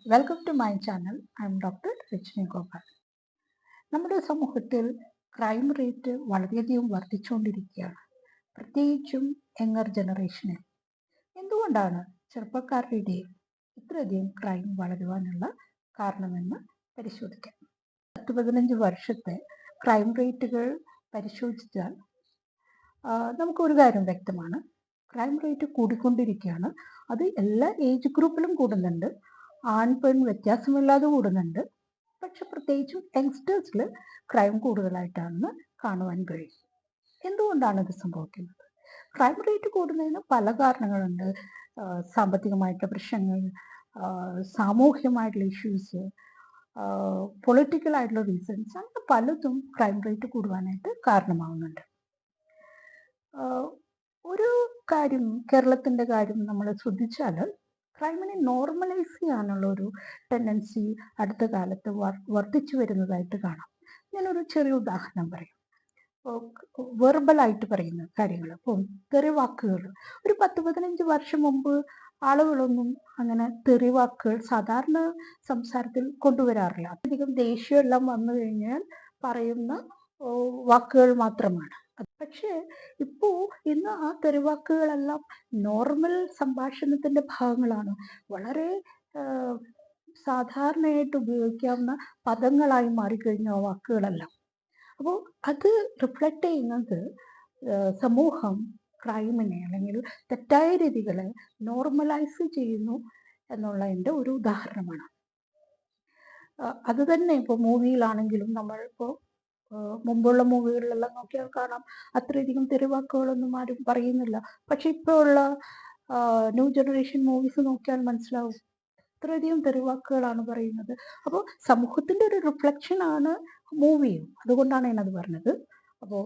Welcome to my channel. I am doctor Rajani Gopal. നമ്മുടെ സമൂഹത്തിൽ crime rate വളരെയധികം വർദ്ധിച്ചുകൊണ്ടിരിക്കുകയാണ്, പ്രത്യേകിച്ചും യങ്ങർ ജനറേഷനിൽ. എന്തുകൊണ്ടാണ് ചെറുപ്പക്കാരുടെ ഇടയിൽ ഇത്രയധികം ക്രൈം വളരുവാനുള്ള കാരണമെന്ന് പരിശോധിക്കാം. 10-15 വർഷത്തെ ക്രൈം റേറ്റുകൾ പരിശോധിച്ചാൽ നമുക്കൊരു കാര്യം വ്യക്തമാണ്. ക്രൈം റേറ്റ് കൂടിക്കൊണ്ടിരിക്കുകയാണ്. അത് എല്ലാ ഏജ് ഗ്രൂപ്പിലും കൂടുന്നുണ്ട്, ആൺ പെൺ വ്യത്യാസമില്ലാതെ കൂടുന്നുണ്ട്. പക്ഷെ പ്രത്യേകിച്ചും യങ്സ്റ്റേഴ്സിൽ ക്രൈം കൂടുതലായിട്ടാണെന്ന് കാണുവാൻ കഴിയും. എന്തുകൊണ്ടാണ് ഇത് സംഭവിക്കുന്നത്? ക്രൈം റേറ്റ് കൂടുന്നതിന് പല കാരണങ്ങളുണ്ട്. സാമ്പത്തികമായിട്ടുള്ള പ്രശ്നങ്ങൾ, സാമൂഹ്യമായിട്ടുള്ള ഇഷ്യൂസ്, പൊളിറ്റിക്കൽ ആയിട്ടുള്ള റീസൺസ്, അങ്ങനെ പലതും ക്രൈം റേറ്റ് കൂടുവാനായിട്ട് കാരണമാകുന്നുണ്ട്. ഒരു കാര്യം, കേരളത്തിൻ്റെ കാര്യം നമ്മൾ ശ്രദ്ധിച്ചാൽ ക്രൈമിനെ നോർമലൈസ് ചെയ്യാനുള്ള ഒരു ടെൻഡൻസി അടുത്ത കാലത്ത് വർദ്ധിച്ചു വരുന്നതായിട്ട് കാണാം. ഞാനൊരു ചെറിയ ഉദാഹരണം പറയാം. വെർബലായിട്ട് പറയുന്ന കാര്യങ്ങൾ, ഇപ്പം തെറിവാക്കുകൾ. ഒരു 10-15 വർഷം മുമ്പ് ആളുകളൊന്നും അങ്ങനെ തെറിവാക്കുകൾ സാധാരണ സംസാരത്തിൽ കൊണ്ടുവരാറില്ല. അധികം ദേഷ്യമെല്ലാം വന്നു കഴിഞ്ഞാൽ പറയുന്ന വാക്കുകൾ മാത്രമാണ്. പക്ഷേ ഇന്ന് ആ തെറിവാക്കുകളെല്ലാം നോർമൽ സംഭാഷണത്തിന്റെ ഭാഗങ്ങളാണ്. വളരെ സാധാരണയായിട്ട് ഉപയോഗിക്കാവുന്ന പദങ്ങളായി മാറിക്കഴിഞ്ഞ ആ വാക്കുകളെല്ലാം. അപ്പോൾ അത് റിഫ്ലക്റ്റ് ചെയ്യുന്നത് സമൂഹം ക്രൈമിനെ അല്ലെങ്കിൽ തെറ്റായ രീതികളെ നോർമലൈസ് ചെയ്യുന്നു എന്നുള്ളതിൻ്റെ ഒരു ഉദാഹരണമാണ്. അത് തന്നെ ഇപ്പോൾ മൂവിയിലാണെങ്കിലും നമ്മളിപ്പോൾ മുമ്പുള്ള മൂവികളിലെല്ലാം നോക്കിയാൽ കാണാം, അത്രയധികം തെറിവാക്കുകളൊന്നും ആരും പറയുന്നില്ല. പക്ഷെ ഇപ്പോൾ ഉള്ള ന്യൂ ജനറേഷൻ മൂവീസ് നോക്കിയാൽ മനസ്സിലാവും, അത്രയധികം തെറിവാക്കുകളാണ് പറയുന്നത്. അപ്പോൾ സമൂഹത്തിൻ്റെ ഒരു റിഫ്ലക്ഷൻ ആണ് മൂവിയും. അതുകൊണ്ടാണ് ഞാനത് പറഞ്ഞത്. അപ്പോൾ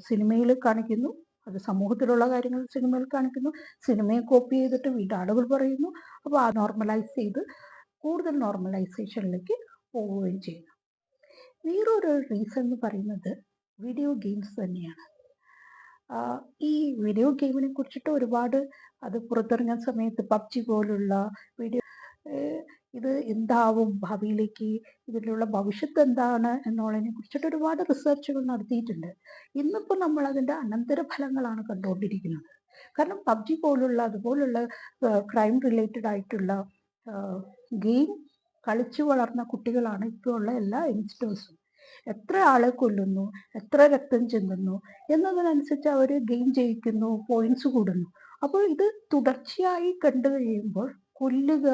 സിനിമയിൽ കാണിക്കുന്നു, അത് സമൂഹത്തിലുള്ള കാര്യങ്ങൾ സിനിമയിൽ കാണിക്കുന്നു, സിനിമയെ കോപ്പി ചെയ്തിട്ട് വീണ്ടും ആളുകൾ പറയുന്നു. അപ്പോൾ ആ നോർമലൈസ് ചെയ്ത് കൂടുതൽ നോർമലൈസേഷനിലേക്ക് പോവുകയും ചെയ്യുന്നു. വേറൊരു റീസൺ എന്ന് പറയുന്നത് വീഡിയോ ഗെയിംസ് തന്നെയാണ്. ഈ വീഡിയോ ഗെയിമിനെ കുറിച്ചിട്ട് ഒരുപാട്, അത് പുറത്തിറങ്ങിയ സമയത്ത് പബ്ജി പോലുള്ള ഇത് എന്താവും ഭാവിയിലേക്ക്, ഇതിലുള്ള ഭവിഷ്യത്ത് എന്താണ് എന്നുള്ളതിനെ കുറിച്ചിട്ട് ഒരുപാട് റിസർച്ചുകൾ നടത്തിയിട്ടുണ്ട്. ഇന്നിപ്പോൾ നമ്മൾ അതിൻ്റെ അനന്തരഫലങ്ങളാണ് കണ്ടുകൊണ്ടിരിക്കുന്നത്. കാരണം പബ്ജി അതുപോലുള്ള ക്രൈം റിലേറ്റഡ് ആയിട്ടുള്ള ഗെയിം കളിച്ചു വളർന്ന കുട്ടികളാണ് ഇപ്പോൾ ഉള്ള എല്ലാ യങ്സ്റ്റേഴ്സും. എത്ര ആളെ കൊല്ലുന്നു, എത്ര രക്തം ചിന്തുന്നു എന്നതിനനുസരിച്ച് അവർ ഗെയിം ജയിക്കുന്നു, പോയിന്റ്സ് കൂടുന്നു. അപ്പോൾ ഇത് തുടർച്ചയായി കണ്ടു കഴിയുമ്പോൾ കൊല്ലുക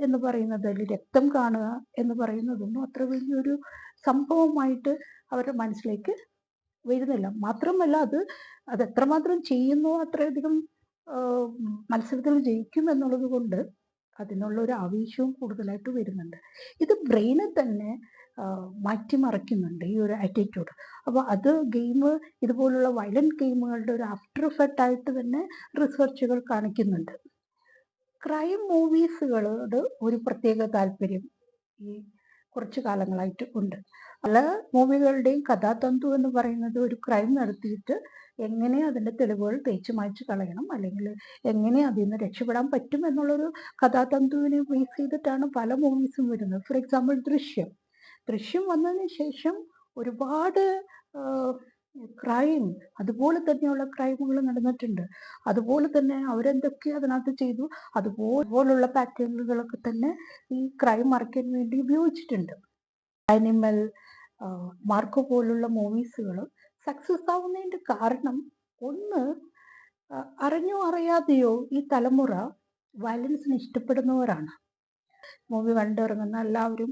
എന്ന് പറയുന്നത്, അല്ലെങ്കിൽ രക്തം കാണുക എന്ന് പറയുന്നതൊന്നും അത്ര വലിയൊരു സംഭവമായിട്ട് അവരുടെ മനസ്സിലേക്ക് വരുന്നില്ല. മാത്രമല്ല അത് എത്രമാത്രം ചെയ്യുന്നു അത്രയധികം മത്സരത്തിൽ ജയിക്കും എന്നുള്ളത് കൊണ്ട് അതിനുള്ള ഒരു ആവേശവും കൂടുതലായിട്ട് വരുന്നുണ്ട്. ഇത് ബ്രെയിനെ തന്നെ മാറ്റിമറിക്കുന്നുണ്ട്, ഈ ഒരു ആറ്റിറ്റ്യൂഡ്. അപ്പോൾ അത് ഇതുപോലുള്ള വയലന്റ് ഗെയിമുകളുടെ ഒരു ആഫ്റ്റർ എഫക്റ്റ് ആയിട്ട് തന്നെ റിസർച്ചുകൾ കാണിക്കുന്നുണ്ട്. ക്രൈം മൂവീസുകളോട് ഒരു പ്രത്യേക താല്പര്യം ഈ കുറച്ചു കാലങ്ങളായിട്ട് ഉണ്ട്. പല മൂവികളുടെയും കഥാതന്തു എന്ന് പറയുന്നത് ഒരു ക്രൈം നടത്തിയിട്ട് എങ്ങനെ അതിൻ്റെ തെളിവുകൾ തേച്ച് മായ്ച്ച് കളയണം, അല്ലെങ്കിൽ എങ്ങനെ അതിൽ നിന്ന് രക്ഷപ്പെടാൻ പറ്റും എന്നുള്ളൊരു കഥാതന്തുവിനെ ബേസ് ചെയ്തിട്ടാണ് പല മൂവീസും വരുന്നത്. ഫോർ എക്സാമ്പിൾ ദൃശ്യം വന്നതിന് ശേഷം ഒരുപാട് ക്രൈം, അതുപോലെ തന്നെയുള്ള ക്രൈമുകൾ നടന്നിട്ടുണ്ട്. അതുപോലെ തന്നെ അവരെന്തൊക്കെ അതിനകത്ത് ചെയ്തു, അതുപോലുള്ള പാറ്റേണുകളൊക്കെ തന്നെ ഈ ക്രൈം മറയ്ക്കാൻ വേണ്ടി ഉപയോഗിച്ചിട്ടുണ്ട്. ആനിമൽ, മാർക്കോ പോലുള്ള മൂവീസുകൾ സക്സസ് ആവുന്നതിൻ്റെ കാരണം, ഒന്ന്, അറിഞ്ഞോ അറിയാതെയോ ഈ തലമുറ വയലൻസിന് ഇഷ്ടപ്പെടുന്നവരാണ്. മൂവി കണ്ടിറങ്ങുന്ന എല്ലാവരും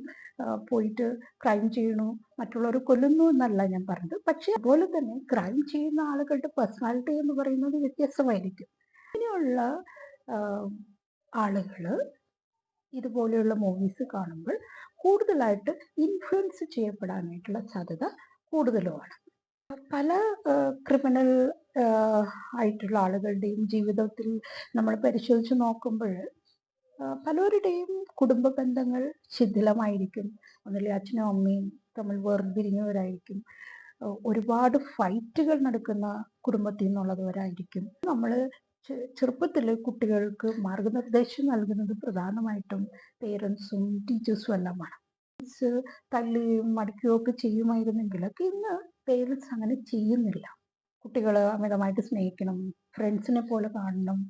പോയിട്ട് ക്രൈം ചെയ്യണു, മറ്റുള്ളവർ കൊല്ലുന്നു എന്നല്ല ഞാൻ പറഞ്ഞത്. പക്ഷെ അതുപോലെ തന്നെ ക്രൈം ചെയ്യുന്ന ആളുകളുടെ പേഴ്സണാലിറ്റി എന്ന് പറയുന്നത് വ്യത്യസ്തമായിരിക്കും. ഇങ്ങനെയുള്ള ആളുകൾ ഇതുപോലെയുള്ള മൂവീസ് കാണുമ്പോൾ കൂടുതലായിട്ട് ഇൻഫ്ലുവൻസ് ചെയ്യപ്പെടാനായിട്ടുള്ള സാധ്യത കൂടുതലുമാണ്. പല ക്രിമിനൽ ആയിട്ടുള്ള ആളുകളുടെയും ജീവിതത്തിൽ നമ്മൾ പരിശോധിച്ച് നോക്കുമ്പോൾ പലരുടെയും കുടുംബ ബന്ധങ്ങൾ ശിഥിലമായിരിക്കും. ഒന്നിലെ അച്ഛനും അമ്മയും തമ്മിൽ വേർപിരിഞ്ഞവരായിരിക്കും. ഒരുപാട് ഫൈറ്റുകൾ നടക്കുന്ന കുടുംബത്തിൽ നിന്നുള്ളവരായിരിക്കും. നമ്മൾ ചെറുപ്പത്തിൽ കുട്ടികൾക്ക് മാർഗനിർദ്ദേശം നൽകുന്നത് പ്രധാനമായിട്ടും പേരൻസും ടീച്ചേഴ്സും എല്ലാമാണ്. തല്ലുകയും മടിക്കുകയും ഒക്കെ ചെയ്യുമായിരുന്നെങ്കിലൊക്കെ ഇന്ന് പേരൻസ് അങ്ങനെ ചെയ്യുന്നില്ല. കുട്ടികളെ അമിതമായിട്ട് സ്നേഹിക്കണം, ഫ്രണ്ട്സിനെ പോലെ കാണണം,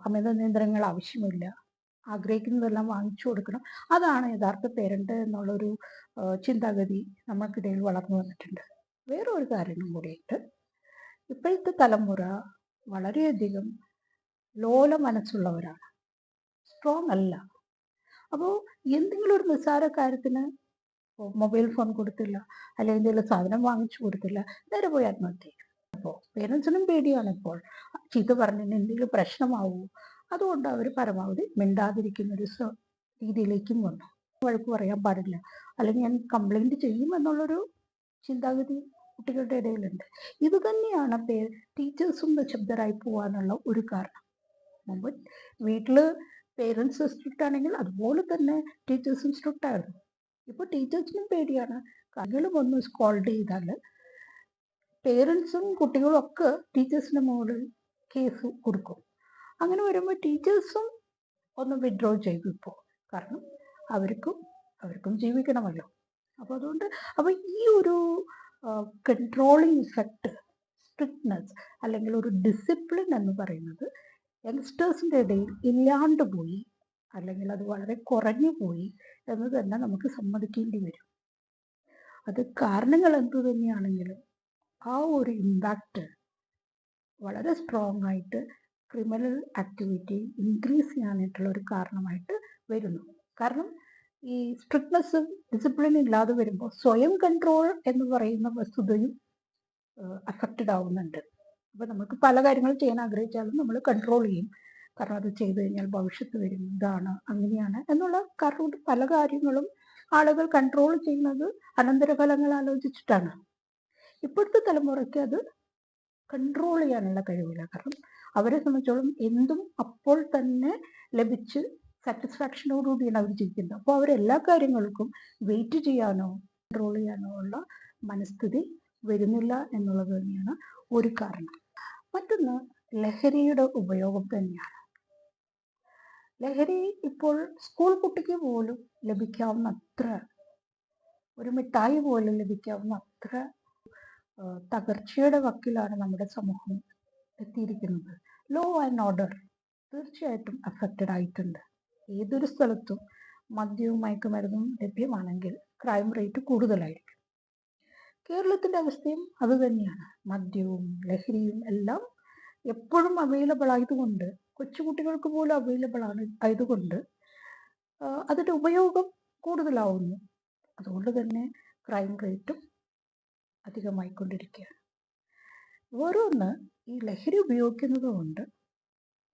അമിത നിയന്ത്രണങ്ങൾ ആവശ്യമില്ല, ആഗ്രഹിക്കുന്നതെല്ലാം വാങ്ങിച്ചു കൊടുക്കണം. അതാണ് യഥാർത്ഥ പേരന്റ് എന്നുള്ളൊരു ചിന്താഗതി നമ്മൾക്കിടയിൽ വളർന്നു വന്നിട്ടുണ്ട്. വേറൊരു കാര്യം കൂടിയിട്ട്, ഇപ്പോഴത്തെ തലമുറ വളരെയധികം ലോല മനസ്സുള്ളവരാണ്, സ്ട്രോങ് അല്ല. അപ്പോൾ എന്തെങ്കിലും ഒരു നിസ്സാര കാര്യത്തിന് മൊബൈൽ ഫോൺ കൊടുത്തില്ല, അല്ലെങ്കിൽ എന്തെങ്കിലും സാധനം വാങ്ങിച്ചു കൊടുത്തില്ല, നേരെ പോയി ആത്മഹത്യ ചെയ്യും. അപ്പോൾ പേരൻസിനും പേടിയാണ് ഇപ്പോൾ ചീത്ത പറഞ്ഞിട്ട് എന്തെങ്കിലും പ്രശ്നമാവൂ. അതുകൊണ്ട് അവർ പരമാവധി മിണ്ടാതിരിക്കുന്നൊരു രീതിയിലേക്കും വന്നു. വഴക്ക് പറയാൻ പാടില്ല, അല്ലെങ്കിൽ ഞാൻ കംപ്ലൈൻറ്റ് ചെയ്യും എന്നുള്ളൊരു ചിന്താഗതി കുട്ടികളുടെ ഇടയിലുണ്ട്. ഇത് തന്നെയാണ് ടീച്ചേഴ്സും നിശബ്ദരായി പോകാനുള്ള ഒരു കാരണം. മുമ്പ് വീട്ടിൽ പേരൻസ് സ്ട്രിക്റ്റ് ആണെങ്കിൽ അതുപോലെ തന്നെ ടീച്ചേഴ്സും സ്ട്രിക്റ്റ് ആയിരുന്നു. ഇപ്പോൾ ടീച്ചേഴ്സിനും പേടിയാണ്. കാര്യങ്ങളും ഒന്ന് സ്കോൾഡ് ചെയ്താൽ പേരൻസും കുട്ടികളും ഒക്കെ ടീച്ചേഴ്സിന് മുകളിൽ കേസ് കൊടുക്കും. അങ്ങനെ വരുമ്പോൾ ടീച്ചേഴ്സും ഒന്ന് വിഡ്രോ ചെയ്തു ഇപ്പോൾ. കാരണം അവർക്കും ജീവിക്കണമല്ലോ. അപ്പോൾ അതുകൊണ്ട് ഈ ഒരു കൺട്രോളിങ് ഇഫക്റ്റ്, സ്ട്രിക്ട്നെസ് അല്ലെങ്കിൽ ഒരു ഡിസിപ്ലിൻ എന്ന് പറയുന്നത് യങ്സ്റ്റേഴ്സിൻ്റെ ഇടയിൽ ഇല്ലാണ്ട് പോയി, അല്ലെങ്കിൽ അത് വളരെ കുറഞ്ഞു പോയി എന്ന് തന്നെ നമുക്ക് സമ്മതിക്കേണ്ടി വരും. അത് കാരണങ്ങൾ എന്തു തന്നെയാണെങ്കിലും ആ ഒരു ഇമ്പാക്റ്റ് വളരെ സ്ട്രോങ് ആയിട്ട് ക്രിമിനൽ ആക്ടിവിറ്റി ഇൻക്രീസ് ചെയ്യാനായിട്ടുള്ള ഒരു കാരണമായിട്ട് വരുന്നു. കാരണം ഈ സ്ട്രിക്ട്നെസ്സും ഡിസിപ്ലിനും ഇല്ലാതെ വരുമ്പോൾ സ്വയം കൺട്രോൾ എന്ന് പറയുന്ന വസ്തുതയും അഫക്റ്റഡ് ആവുന്നുണ്ട്. അപ്പോൾ നമുക്ക് പല കാര്യങ്ങളും ചെയ്യാൻ ആഗ്രഹിച്ചാലും നമ്മൾ കൺട്രോൾ ചെയ്യും. കാരണം അത് ചെയ്തു കഴിഞ്ഞാൽ ഭവിഷ്യത്ത് വരും, ഇതാണ് അങ്ങനെയാണ് എന്നുള്ള കാരണം കൊണ്ട് പല കാര്യങ്ങളും ആളുകൾ കൺട്രോൾ ചെയ്യുന്നത് അനന്തരഫലങ്ങൾ ആലോചിച്ചിട്ടാണ്. ഇപ്പോഴത്തെ തലമുറയ്ക്ക് അത് കൺട്രോൾ ചെയ്യാനുള്ള കഴിവില്ല. കാരണം അവരെ സംബന്ധിച്ചോളം എന്തും അപ്പോൾ തന്നെ ലഭിച്ച് സാറ്റിസ്ഫാക്ഷനോടുകൂടിയാണ് അവർ ജീവിക്കുന്നത്. അപ്പോൾ അവരെല്ലാ കാര്യങ്ങൾക്കും വെയിറ്റ് ചെയ്യാനോ കൺട്രോൾ ചെയ്യാനോ ഉള്ള മനസ്ഥിതി വരുന്നില്ല എന്നുള്ളത് തന്നെയാണ് ഒരു കാരണം. മറ്റൊന്ന് ലഹരിയുടെ ഉപയോഗം തന്നെയാണ്. ലഹരി ഇപ്പോൾ സ്കൂൾ കുട്ടിക്ക് പോലും ലഭിക്കാവുന്ന അത്ര, ഒരു മിഠായി പോലും ലഭിക്കാവുന്ന അത്ര തകർച്ചയുടെ വക്കിലാണ് നമ്മുടെ സമൂഹം എത്തിയിരിക്കുന്നത്. ലോ ആൻഡ് ഓർഡർ തീർച്ചയായിട്ടും അഫക്റ്റഡ് ആയിട്ടുണ്ട്. ഏതൊരു സ്ഥലത്തും മദ്യവും മയക്കുമരുന്നും ലഭ്യമാണെങ്കിൽ ക്രൈം റേറ്റ് കൂടുതലായിരിക്കും. കേരളത്തിൻ്റെ അവസ്ഥയും അതുതന്നെയാണ്. മദ്യവും ലഹരിയും എല്ലാം എപ്പോഴും അവൈലബിൾ ആയതുകൊണ്ട്, കൊച്ചുകുട്ടികൾക്ക് പോലും അവൈലബിൾ ആയതുകൊണ്ട് അതിൻ്റെ ഉപയോഗം കൂടുതലാവുന്നു. അതുകൊണ്ട് തന്നെ ക്രൈം റേറ്റും അധികമായിക്കൊണ്ടിരിക്കുകയാണ്. ഓരോന്ന് ഈ ലഹരി ഉപയോഗിക്കുന്നത് കൊണ്ട്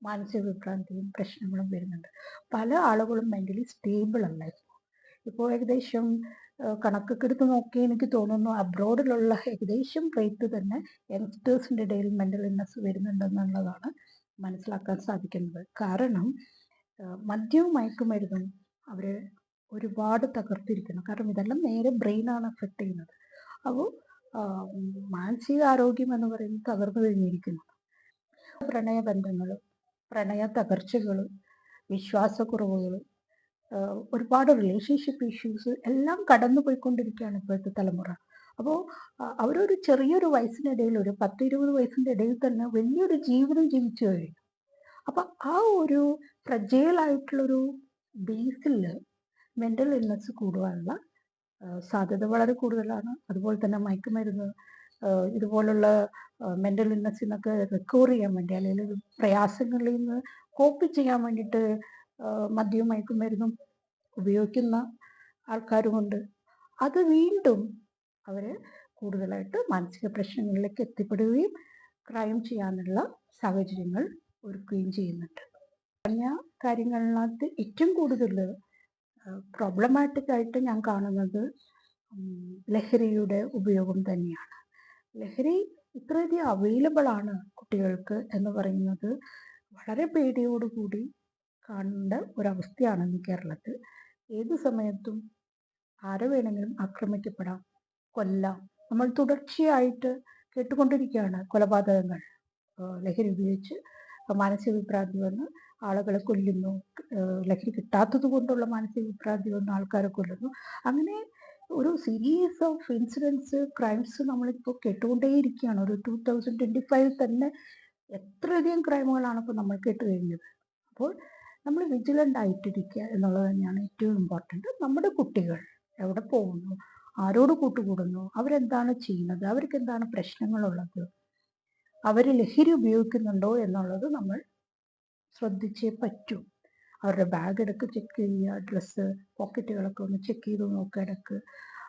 മാനസിക വിഭ്രാന്തിയും പ്രശ്നങ്ങളും വരുന്നുണ്ട്. പല ആളുകളും മെൻ്റലി സ്റ്റേബിൾ അല്ല. ഇപ്പോൾ ഏകദേശം കണക്കൊക്കെ എടുത്ത് നോക്കി എനിക്ക് തോന്നുന്നു അബ്രോഡിലുള്ള ഏകദേശം റേറ്റ് തന്നെ യങ്സ്റ്റേഴ്സിൻ്റെ ഇടയിൽ മെൻ്റൽ ഇൽനെസ് വരുന്നുണ്ടെന്നുള്ളതാണ് മനസ്സിലാക്കാൻ സാധിക്കുന്നത്. കാരണം മദ്യവും മയക്കുമരുന്നും അവരെ ഒരുപാട് തകർത്തിരിക്കുന്നു. കാരണം ഇതെല്ലാം നേരെ ബ്രെയിനാണ് എഫക്റ്റ് ചെയ്യുന്നത്. അപ്പോൾ മാനസികാരോഗ്യം എന്ന് പറയുന്നത് തകർന്നു കഴിഞ്ഞിരിക്കുന്നു. പ്രണയബന്ധങ്ങൾ, പ്രണയ തകർച്ചകൾ, വിശ്വാസക്കുറവുകൾ, ഒരുപാട് റിലേഷൻഷിപ്പ് ഇഷ്യൂസ് എല്ലാം കടന്നു പോയിക്കൊണ്ടിരിക്കുകയാണ് ഇപ്പോഴത്തെ തലമുറ. അപ്പോൾ അവരൊരു ചെറിയൊരു വയസ്സിനിടയിൽ, ഒരു 10-20 വയസ്സിൻ്റെ ഇടയിൽ തന്നെ വലിയൊരു ജീവിതം ജീവിച്ചു കഴിഞ്ഞു. അപ്പം ആ ഒരു ഫ്രജൈലായിട്ടുള്ളൊരു ബേസിൽ മെൻ്റൽ ഇൽനെസ് കൂടുവാനുള്ള സാധ്യത വളരെ കൂടുതലാണ്. അതുപോലെ തന്നെ മയക്കുമരുന്ന്, ഇതുപോലുള്ള മെൻ്റൽ ഇൽനെസ്സിൽ നിന്നൊക്കെ റിക്കവർ ചെയ്യാൻ വേണ്ടി, അല്ലെങ്കിൽ പ്രയാസങ്ങളിൽ നിന്ന് കോപ്പ് ചെയ്യാൻ വേണ്ടിയിട്ട് മദ്യവും മയക്കുമരുന്നും ഉപയോഗിക്കുന്ന ആൾക്കാരുമുണ്ട്. അത് വീണ്ടും അവരെ കൂടുതലായിട്ട് മാനസിക പ്രശ്നങ്ങളിലേക്ക് എത്തിപ്പെടുകയും ക്രൈം ചെയ്യാനുള്ള സാഹചര്യങ്ങൾ ഒരുക്കുകയും ചെയ്യുന്നുണ്ട്. പറഞ്ഞ കാര്യങ്ങളിനകത്ത് ഏറ്റവും കൂടുതൽ പ്രോബ്ലമാറ്റിക് ആയിട്ട് ഞാൻ കാണുന്നത് ലഹരിയുടെ ഉപയോഗം തന്നെയാണ്. ലഹരി ഇത്രയധികം അവൈലബിൾ ആണ് കുട്ടികൾക്ക് എന്ന് പറയുന്നത് വളരെ പേടിയോടുകൂടി കാണേണ്ട ഒരവസ്ഥയാണ് ഇന്ന് കേരളത്തിൽ. ഏത് സമയത്തും ആരെ വേണമെങ്കിലും ആക്രമിക്കപ്പെടാം, കൊല്ലാം. നമ്മൾ തുടർച്ചയായിട്ട് കേട്ടുകൊണ്ടിരിക്കുകയാണ് കൊലപാതകങ്ങൾ ലഹരി ഉപയോഗിച്ച് മാനസിക വിഭ്രാന്തി വന്ന് ആളുകളെ കൊല്ലുന്നു, ലഹരി കിട്ടാത്തത് കൊണ്ടുള്ള മാനസിക വിഭ്രാന്തി വന്ന് ആൾക്കാരെ കൊല്ലുന്നു. അങ്ങനെ ഒരു സീരീസ് ഓഫ് ഇൻസിഡൻസ്, ക്രൈംസ് നമ്മളിപ്പോൾ കേട്ടുകൊണ്ടേയിരിക്കുകയാണ്. ഒരു 2025 തന്നെ എത്രയധികം ക്രൈമുകളാണ് ഇപ്പോൾ നമ്മൾ കേട്ട് കഴിഞ്ഞത്. അപ്പോൾ നമ്മൾ വിജിലൻ്റ് ആയിട്ടിരിക്കുക എന്നുള്ളത് തന്നെയാണ് ഏറ്റവും ഇമ്പോർട്ടൻ്റ്. നമ്മുടെ കുട്ടികൾ എവിടെ പോകുന്നു, ആരോട് കൂട്ടുകൂടുന്നു, അവരെന്താണ് ചെയ്യുന്നത്, അവർക്ക് എന്താണ് പ്രശ്നങ്ങളുള്ളത്, അവർ ലഹരി ഉപയോഗിക്കുന്നുണ്ടോ എന്നുള്ളത് നമ്മൾ ശ്രദ്ധിച്ചേ പറ്റൂ. അവരുടെ ബാഗ് ഇടയ്ക്ക് ചെക്ക് ചെയ്യുക, ഡ്രസ്സ് പോക്കറ്റുകളൊക്കെ ഒന്ന് ചെക്ക് ചെയ്ത് നോക്കുക ഇടയ്ക്ക്.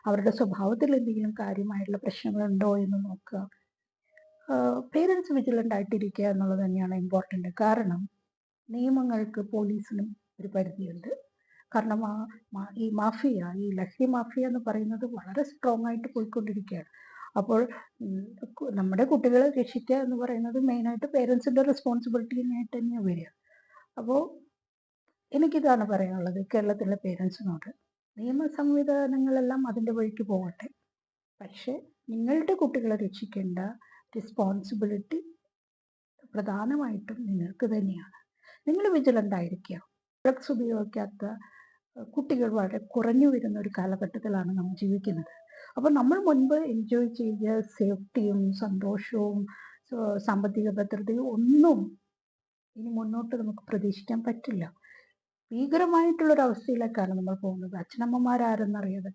അവരുടെ സ്വഭാവത്തിൽ എന്തെങ്കിലും കാര്യമായിട്ടുള്ള പ്രശ്നങ്ങളുണ്ടോ എന്ന് നോക്കുക. പേരൻസ് വിജിലൻ്റ് ആയിട്ടിരിക്കുക എന്നുള്ളത് തന്നെയാണ് ഇമ്പോർട്ടൻ്റ്. കാരണം നിയമങ്ങൾക്ക്, പോലീസിനും ഒരു പരിധിയുണ്ട്. കാരണം ഈ മാഫിയ, ഈ ലഹരി മാഫിയ എന്ന് പറയുന്നത് വളരെ സ്ട്രോങ് ആയിട്ട് പോയിക്കൊണ്ടിരിക്കുകയാണ്. അപ്പോൾ നമ്മുടെ കുട്ടികളെ രക്ഷിക്കുക എന്ന് പറയുന്നത് മെയിനായിട്ട് പേരൻസിൻ്റെ റെസ്പോൺസിബിലിറ്റി ആയിട്ട് തന്നെയാണ് വരിക. അപ്പോൾ എനിക്കിതാണ് പറയാനുള്ളത് കേരളത്തിലെ പേരൻസിനോട്. നിയമ സംവിധാനങ്ങളെല്ലാം അതിൻ്റെ വഴിക്ക് പോകട്ടെ, പക്ഷേ നിങ്ങളുടെ കുട്ടികളെ രക്ഷിക്കേണ്ട റെസ്പോൺസിബിലിറ്റി പ്രധാനമായിട്ടും നിങ്ങൾക്ക് തന്നെയാണ്. നിങ്ങൾ വിജിലൻ്റ് ആയിരിക്കുക. ഡ്രഗ്സ് ഉപയോഗിക്കാത്ത കുട്ടികൾ വളരെ കുറഞ്ഞു വരുന്ന ഒരു കാലഘട്ടത്തിലാണ് നമ്മൾ ജീവിക്കുന്നത്. അപ്പോൾ നമ്മൾ മുൻപ് എൻജോയ് ചെയ്ത സേഫ്റ്റിയും സന്തോഷവും സാമ്പത്തിക ഭദ്രതയും ഒന്നും ഇനി മുന്നോട്ട് നമുക്ക് പ്രതീക്ഷിക്കാൻ പറ്റില്ല. ഭീകരമായിട്ടുള്ളൊരവസ്ഥയിലേക്കാണ് നമ്മൾ പോകുന്നത്. അച്ഛനമ്മമാരാരെന്നറിയാതെ,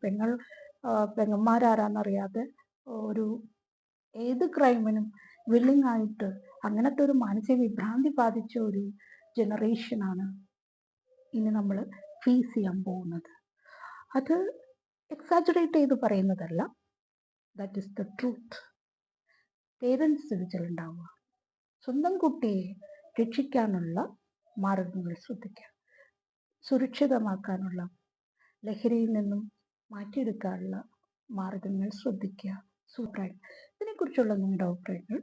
പെങ്ങന്മാരാരാന്നറിയാതെ ഒരു ഏത് ക്രൈമിനും വില്ലിങ് ആയിട്ട് അങ്ങനത്തെ ഒരു മാനസിക വിഭ്രാന്തി ബാധിച്ച ഒരു ജനറേഷനാണ് ഇനി നമ്മൾ ഫേസ് ചെയ്യാൻ പോകുന്നത്. അത് എക്സാജറേറ്റ് ചെയ്ത് പറയുന്നതല്ല, that is the truth. Parents vigilant ആവുക, സ്വന്തം കുട്ടിയെ രക്ഷിക്കാനുള്ള മാർഗങ്ങൾ ശ്രദ്ധിക്കുക, സുരക്ഷിതമാക്കാനുള്ള, ലഹരിയിൽ നിന്നും മാറ്റിയെടുക്കാനുള്ള മാർഗങ്ങൾ ശ്രദ്ധിക്കുക. സൂപ്പറായിട്ട് ഇതിനെക്കുറിച്ചുള്ള നിങ്ങളുടെ അഭിപ്രായങ്ങൾ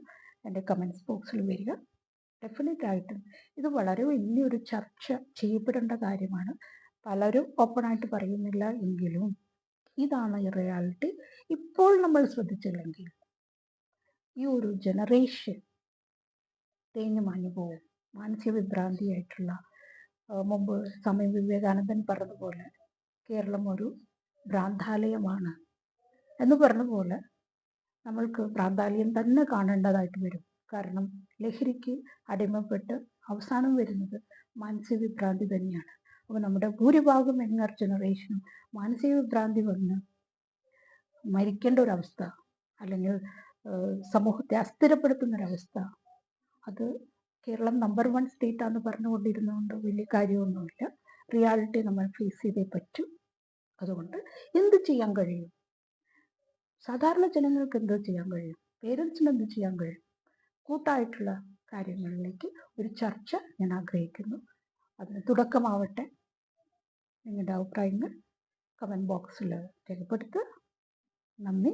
എൻ്റെ കമൻറ്റ്സ് ബോക്സിൽ വരിക. ഡെഫിനറ്റായിട്ടും ഇത് വളരെ വലിയൊരു ചർച്ച ചെയ്യപ്പെടേണ്ട കാര്യമാണ്. പലരും ഓപ്പണായിട്ട് പറയുന്നില്ല എങ്കിലും ഇതാണ് ഈ റിയാലിറ്റി. ഇപ്പോൾ നമ്മൾ ശ്രദ്ധിച്ചില്ലെങ്കിൽ ഈ ഒരു ജനറേഷൻ തേഞ്ഞു മാഞ്ഞു പോകും. മാനസിക വിഭ്രാന്തിയായിട്ടുള്ള, മുമ്പ് സ്വാമി വിവേകാനന്ദൻ പറഞ്ഞതുപോലെ കേരളം ഒരു ഭ്രാന്താലയമാണ് എന്ന് പറഞ്ഞതുപോലെ നമ്മൾക്ക് ഭ്രാന്താലയം തന്നെ കാണേണ്ടതായിട്ട് വരും. കാരണം ലഹരിക്ക് അടിമപ്പെട്ട് അവസാനം വരുന്നത് മാനസിക വിഭ്രാന്തി തന്നെയാണ്. അപ്പോൾ നമ്മുടെ ഭൂരിഭാഗം യങ്ങർ ജനറേഷനും മാനസിക വിഭ്രാന്തി വന്ന് മരിക്കേണ്ട ഒരവസ്ഥ, അല്ലെങ്കിൽ സമൂഹത്തെ അസ്ഥിരപ്പെടുത്തുന്നൊരവസ്ഥ, അത് കേരളം നമ്പർ 1 സ്റ്റേറ്റാന്ന് പറഞ്ഞുകൊണ്ടിരുന്നതുകൊണ്ട് വലിയ കാര്യമൊന്നുമില്ല. റിയാലിറ്റി നമ്മൾ ഫേസ് ചെയ്തേ പറ്റൂ. അതുകൊണ്ട് എന്ത് ചെയ്യാൻ കഴിയും, സാധാരണ ജനങ്ങൾക്ക് എന്ത് ചെയ്യാൻ കഴിയും, പേരൻസിന് എന്ത് ചെയ്യാൻ കഴിയും, കൂട്ടായിട്ടുള്ള കാര്യങ്ങളിലേക്ക് ഒരു ചർച്ച ഞാൻ ആഗ്രഹിക്കുന്നു. അതിന് തുടക്കമാവട്ടെ. നിങ്ങളുടെ അഭിപ്രായങ്ങൾ കമൻറ്റ് ബോക്സിൽ രേഖപ്പെടുത്തുക. നന്ദി.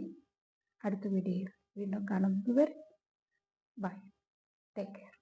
അടുത്ത വീഡിയോയിൽ വീണ്ടും കാണുന്നത് വരെ ബൈ. Take care.